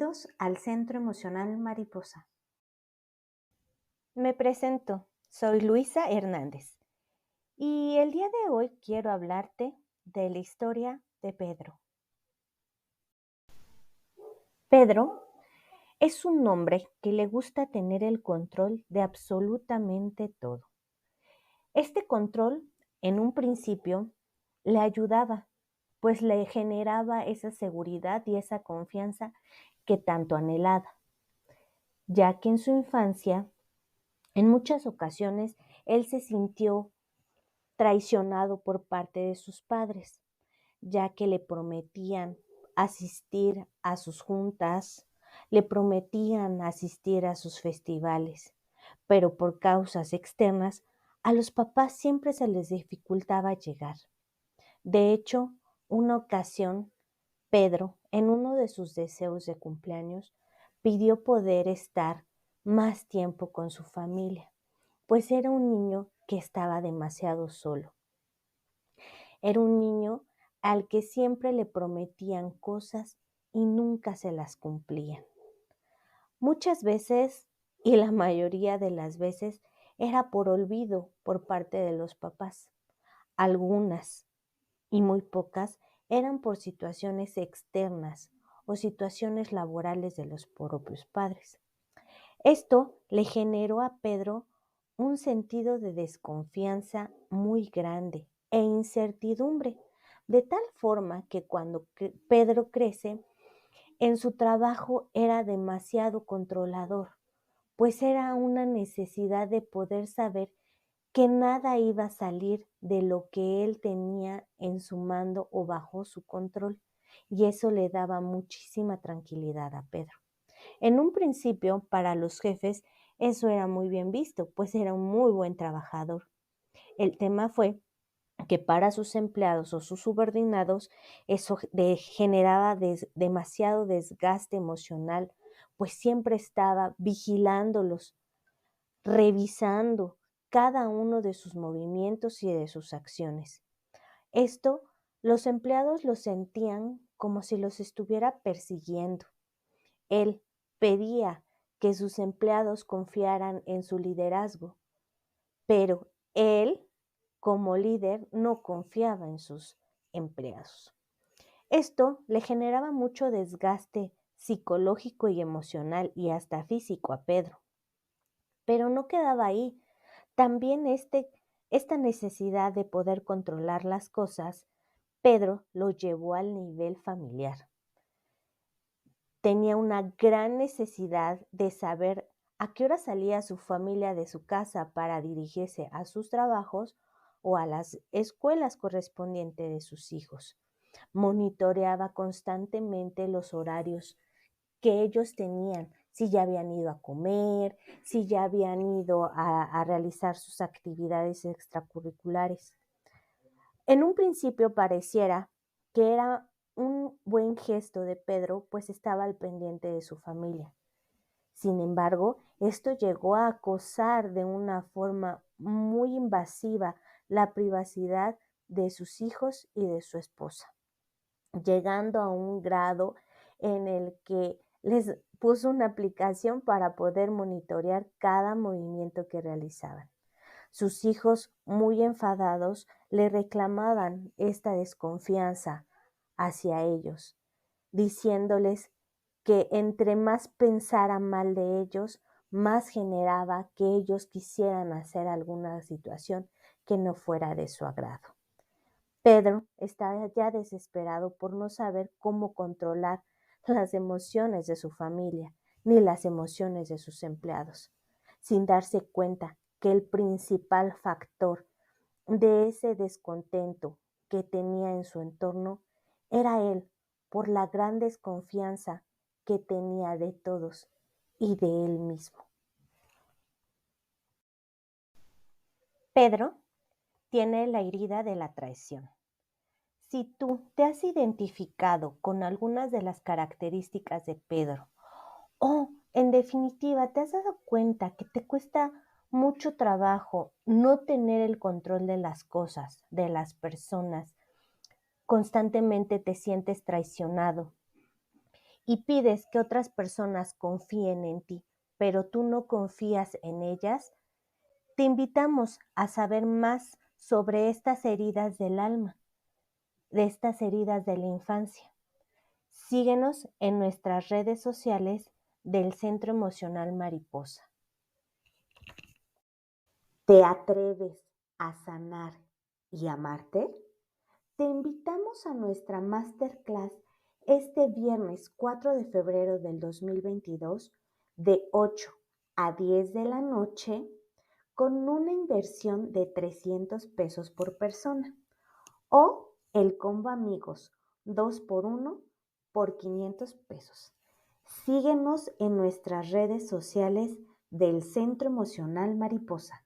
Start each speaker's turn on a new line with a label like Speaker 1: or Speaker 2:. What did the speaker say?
Speaker 1: Bienvenidos al Centro Emocional Mariposa.
Speaker 2: Me presento, soy Luisa Hernández y el día de hoy quiero hablarte de la historia de Pedro. Pedro es un hombre que le gusta tener el control de absolutamente todo. Este control, en un principio, le ayudaba, pues le generaba esa seguridad y esa confianza que tanto anhelaba, ya que en su infancia, en muchas ocasiones, él se sintió traicionado por parte de sus padres, ya que le prometían asistir a sus juntas, le prometían asistir a sus festivales, pero por causas externas a los papás siempre se les dificultaba llegar. De hecho, una ocasión, Pedro, en uno de sus deseos de cumpleaños, pidió poder estar más tiempo con su familia, pues era un niño que estaba demasiado solo. Era un niño al que siempre le prometían cosas y nunca se las cumplían. Muchas veces, y la mayoría de las veces, era por olvido por parte de los papás. Algunas, y muy pocas, eran por situaciones externas o situaciones laborales de los propios padres. Esto le generó a Pedro un sentido de desconfianza muy grande e incertidumbre, de tal forma que cuando Pedro crece, en su trabajo era demasiado controlador, pues era una necesidad de poder saber que nada iba a salir de lo que él tenía en su mando o bajo su control, y eso le daba muchísima tranquilidad a Pedro. En un principio, para los jefes, eso era muy bien visto, pues era un muy buen trabajador. El tema fue que para sus empleados o sus subordinados eso generaba demasiado desgaste emocional, pues siempre estaba vigilándolos, revisando cada uno de sus movimientos y de sus acciones. Esto los empleados lo sentían como si los estuviera persiguiendo. Él pedía que sus empleados confiaran en su liderazgo, pero él, como líder, no confiaba en sus empleados. Esto le generaba mucho desgaste psicológico y emocional y hasta físico a Pedro. Pero no quedaba ahí. También esta necesidad de poder controlar las cosas, Pedro lo llevó al nivel familiar. Tenía una gran necesidad de saber a qué hora salía su familia de su casa para dirigirse a sus trabajos o a las escuelas correspondientes de sus hijos. Monitoreaba constantemente los horarios que ellos tenían, si ya habían ido a comer, si ya habían ido a realizar sus actividades extracurriculares. En un principio pareciera que era un buen gesto de Pedro, pues estaba al pendiente de su familia. Sin embargo, esto llegó a acosar de una forma muy invasiva la privacidad de sus hijos y de su esposa, llegando a un grado en el que les puso una aplicación para poder monitorear cada movimiento que realizaban. Sus hijos, muy enfadados, le reclamaban esta desconfianza hacia ellos, diciéndoles que entre más pensara mal de ellos, más generaba que ellos quisieran hacer alguna situación que no fuera de su agrado. Pedro estaba ya desesperado por no saber cómo controlar las emociones de su familia ni las emociones de sus empleados, sin darse cuenta que el principal factor de ese descontento que tenía en su entorno era él, por la gran desconfianza que tenía de todos y de él mismo. Pedro tiene la herida de la traición. Si tú te has identificado con algunas de las características de Pedro o, en definitiva, te has dado cuenta que te cuesta mucho trabajo no tener el control de las cosas, de las personas, constantemente te sientes traicionado y pides que otras personas confíen en ti, pero tú no confías en ellas, te invitamos a saber más sobre estas heridas del alma, de estas heridas de la infancia. Síguenos en nuestras redes sociales del Centro Emocional Mariposa. ¿Te atreves a sanar y amarte? Te invitamos a nuestra masterclass este viernes 4 de febrero del 2022 de 8 a 10 de la noche con una inversión de 300 pesos por persona o el combo amigos 2 por 1 por 500 pesos. Síguenos en nuestras redes sociales del Centro Emocional Mariposa.